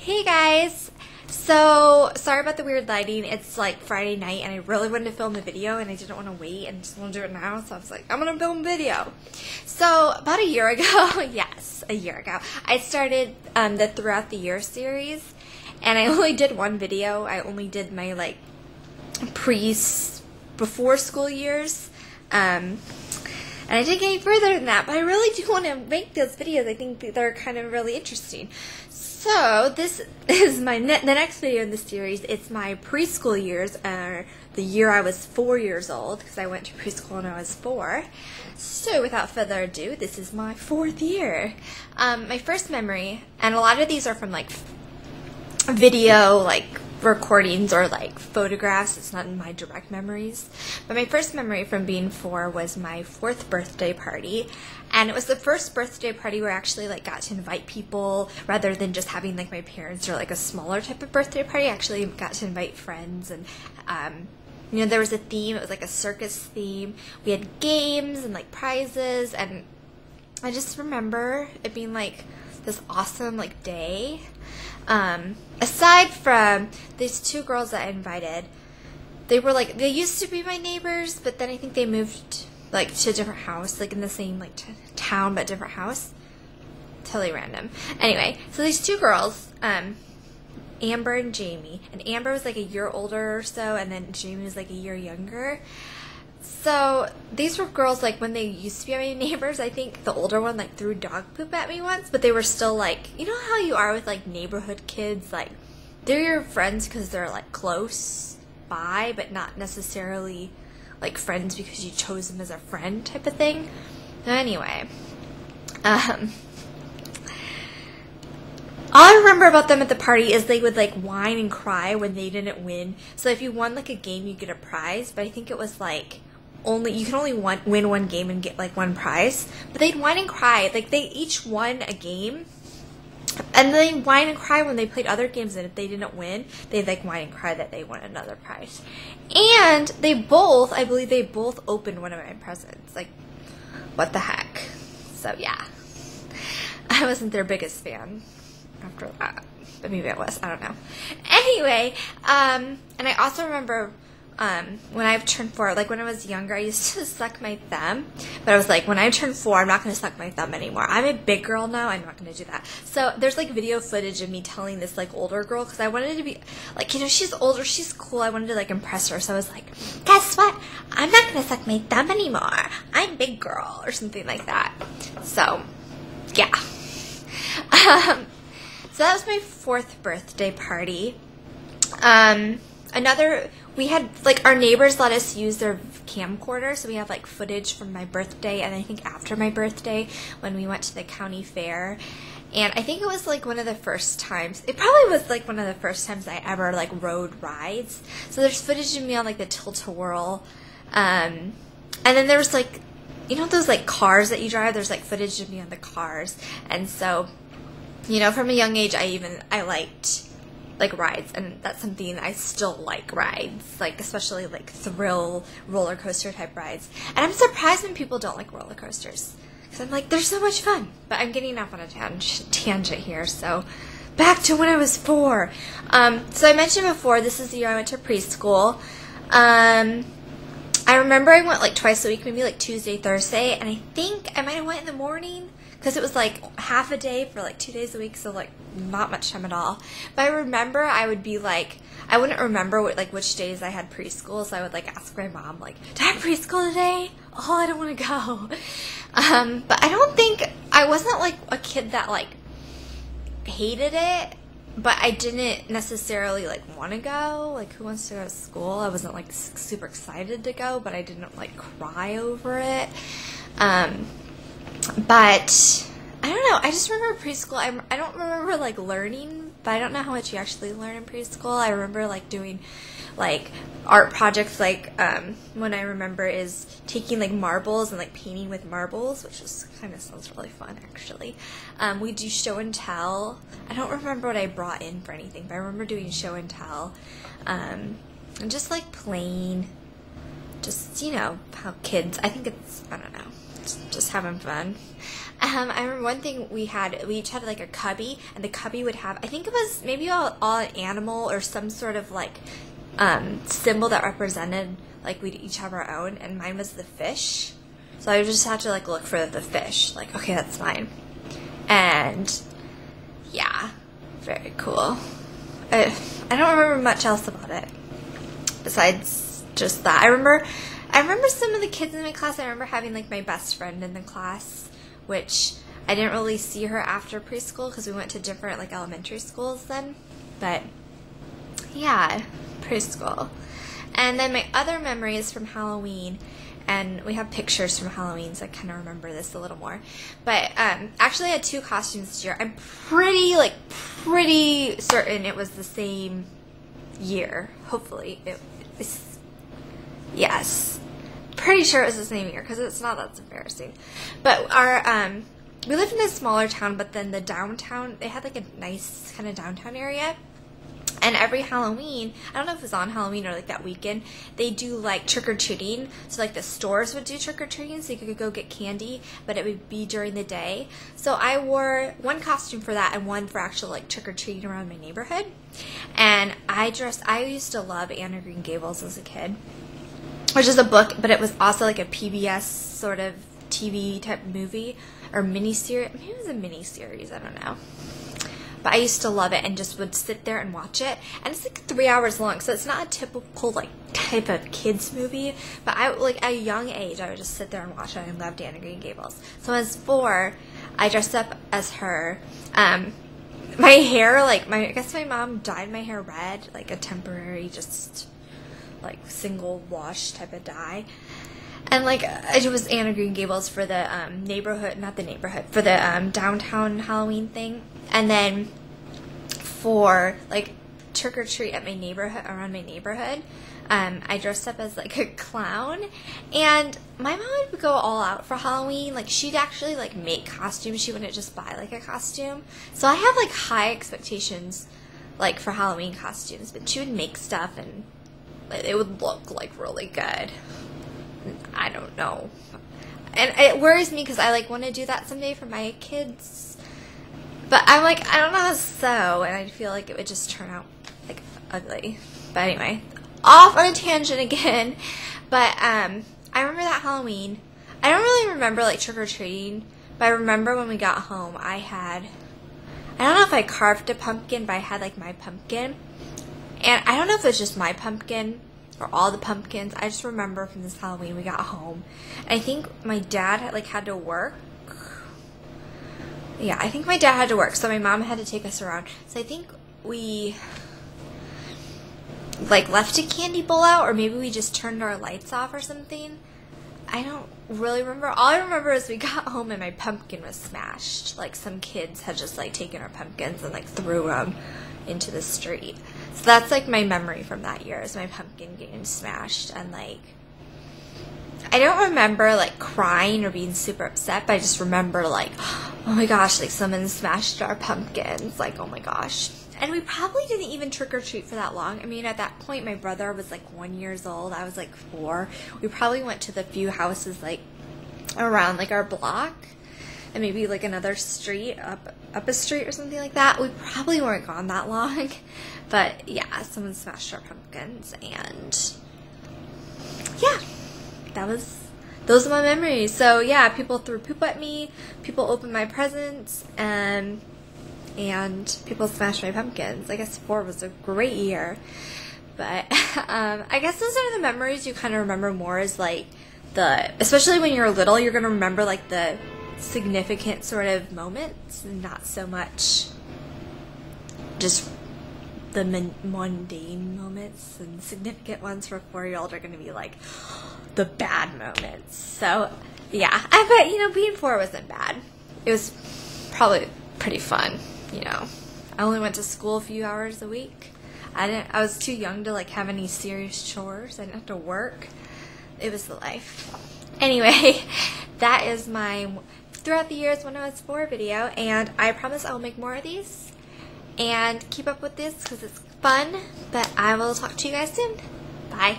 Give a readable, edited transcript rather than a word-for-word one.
Hey guys! So, sorry about the weird lighting. It's like Friday night and I really wanted to film a video and I didn't want to wait and just want to do it now. So I was like, I'm going to film a video. So, about a year ago, yes, a year ago, I started the Throughout the Year series. And I only did one video. I only did my like before school years. And I didn't get any further than that, but I really do want to make those videos. I think they're kind of really interesting. So this is the next video in the series. It's my preschool years, the year I was 4 years old, because I went to preschool when I was 4. So without further ado, this is my 4th year. My first memory, and a lot of these are from like video, like recordings or like photographs. It's not in my direct memories, but my first memory from being 4 was my 4th birthday party, and it was the first birthday party where I actually like got to invite people rather than just having like my parents or like a smaller type of birthday party. I actually got to invite friends, and you know, there was a theme. It was like a circus theme. We had games and like prizes, and I just remember it being like this awesome like day. Aside from these 2 girls that I invited, they used to be my neighbors, but then I think they moved like to a different house, like in the same like town but different house. Totally random. Anyway, so these 2 girls, Amber and Jamie, and Amber was like a year older or so, and then Jamie was like a year younger. So these were girls, like when they used to be my neighbors, I think the older one like threw dog poop at me once, but they were still like, you know how you are with like neighborhood kids, like they're your friends because they're like close by, but not necessarily like friends because you chose them as a friend type of thing. Anyway, all I remember about them at the party is they would like whine and cry when they didn't win. So if you won like a game, you get a prize, but I think it was like you can only win one game and get like one prize. But they'd whine and cry, like they each won a game, and they'd whine and cry when they played other games, and if they didn't win, they'd like whine and cry that they won another prize. And I believe they both opened one of my presents. Like, what the heck? So yeah, I wasn't their biggest fan after that, but maybe I was, I don't know. Anyway, and I also remember when I turned 4, like when I was younger, I used to suck my thumb, but I was like, when I turn 4, I'm not going to suck my thumb anymore. I'm a big girl now, I'm not going to do that. So there's like video footage of me telling this like older girl, because I wanted to be like, you know, she's older, she's cool, I wanted to like impress her. So I was like, guess what, I'm not going to suck my thumb anymore, I'm a big girl, or something like that. So yeah. So that was my 4th birthday party. We had, like, our neighbors let us use their camcorder, so we have, like, footage from my birthday, and I think after my birthday, when we went to the county fair, and I think it was, like, one of the first times, it probably was, like, one of the first times I ever, like, rode rides. So there's footage of me on, like, the tilt-a-whirl, and then there was, like, you know those, like, cars that you drive? There's, like, footage of me on the cars, and so, you know, from a young age, I liked like rides, and that's something I still like, rides, like especially like thrill roller coaster type rides. And I'm surprised when people don't like roller coasters, because I'm like, they're so much fun. But I'm getting off on a tangent here, so back to when I was 4. So I mentioned before, this is the year I went to preschool. I remember I went like twice a week, maybe like Tuesday, Thursday, and I think I might have went in the morning, because it was like half a day for like 2 days a week, so like not much time at all. But I remember I would be like, I wouldn't remember which days I had preschool, so I would like ask my mom, like, did I have preschool today? Oh, I don't want to go. But I don't think, I wasn't like a kid that like hated it, but I didn't necessarily like want to go. Like, who wants to go to school? I wasn't like super excited to go, but I didn't like cry over it. But I don't know, I just remember preschool, I don't remember like learning, but I don't know how much you actually learn in preschool. I remember like doing like art projects, like one I remember is taking like marbles and like painting with marbles, which is kind of sounds really fun actually. We do show and tell. I don't remember what I brought in for anything, but I remember doing show and tell, and just like playing, just, you know, how kids, I think it's, I don't know. just having fun. I remember one thing we each had like a cubby, and the cubby would have, I think it was maybe all an animal or some sort of like symbol that represented, like we'd each have our own, and mine was the fish. So I just had to like look for the fish, like, okay, that's mine. And yeah, very cool. I don't remember much else about it besides just that. I remember some of the kids in my class. I remember having like my best friend in the class, which I didn't really see her after preschool because we went to different like elementary schools then. But yeah, preschool. And then my other memories from Halloween, and we have pictures from Halloween, so I kind of remember this a little more. But actually I had 2 costumes this year. I'm pretty certain it was the same year. Hopefully it was, yes. Pretty sure it was the same year, because it's not that's embarrassing. But our we lived in a smaller town, but then the downtown, they had like a nice kind of downtown area. And every Halloween, I don't know if it was on Halloween or like that weekend, they do like trick-or-treating. So like the stores would do trick-or-treating, so you could go get candy, but it would be during the day. So I wore one costume for that and one for actual like trick-or-treating around my neighborhood. And I used to love Anne of Green Gables as a kid, which is a book, but it was also like a PBS sort of TV type movie or miniseries. Maybe it was a miniseries, I don't know. But I used to love it and just would sit there and watch it. And it's like 3 hours long, so it's not a typical like type of kids movie. But I like at a young age, I would just sit there and watch it. I loved Anne of Green Gables. So as 4, I dressed up as her. My hair, like I guess my mom dyed my hair red, like a temporary, just like single wash type of dye. And like it was Anne of Green Gables for the for the downtown Halloween thing. And then for like trick or treat at my neighborhood, around my neighborhood, I dressed up as like a clown. And my mom would go all out for Halloween. Like she'd actually like make costumes. She wouldn't just buy like a costume. So I have like high expectations like for Halloween costumes. But she would make stuff and it would look like really good. I don't know. And it worries me because I like want to do that someday for my kids. But I'm like, I don't know how to sew, and I feel like it would just turn out like ugly. But anyway, off on a tangent again. But I remember that Halloween. I don't really remember like trick or treating, but I remember when we got home, I don't know if I carved a pumpkin, but I had like my pumpkin. And I don't know if it was just my pumpkin or all the pumpkins. I just remember from this Halloween we got home. And I think my dad had to work. Yeah, I think my dad had to work, so my mom had to take us around. So I think we like left a candy bowl out, or maybe we just turned our lights off or something. I don't really remember. All I remember is we got home and my pumpkin was smashed. Like some kids had just like taken our pumpkins and like threw them into the street. So that's like my memory from that year, is my pumpkin getting smashed. And like I don't remember like crying or being super upset, but I just remember like, oh my gosh, like someone smashed our pumpkins, like oh my gosh. And we probably didn't even trick or treat for that long. I mean, at that point my brother was like 1 year old, I was like 4. We probably went to the few houses like around like our block, and maybe like another street up a street or something like that. We probably weren't gone that long. But yeah, someone smashed our pumpkins, and yeah, those are my memories. So yeah, people threw poop at me, people opened my presents, and people smashed my pumpkins. I guess 4 was a great year. But I guess those are the memories you kind of remember more, is like especially when you're little, you're going to remember like the significant sort of moments, and not so much just the mundane moments. And significant ones for a 4-year-old are going to be like the bad moments. So yeah, but being 4 wasn't bad. It was probably pretty fun. I only went to school a few hours a week. I was too young to like have any serious chores. I didn't have to work. It was the life. Anyway, that is my throughout the years when I was 4 video, and I promise I will make more of these and keep up with this because it's fun. But I will talk to you guys soon. Bye.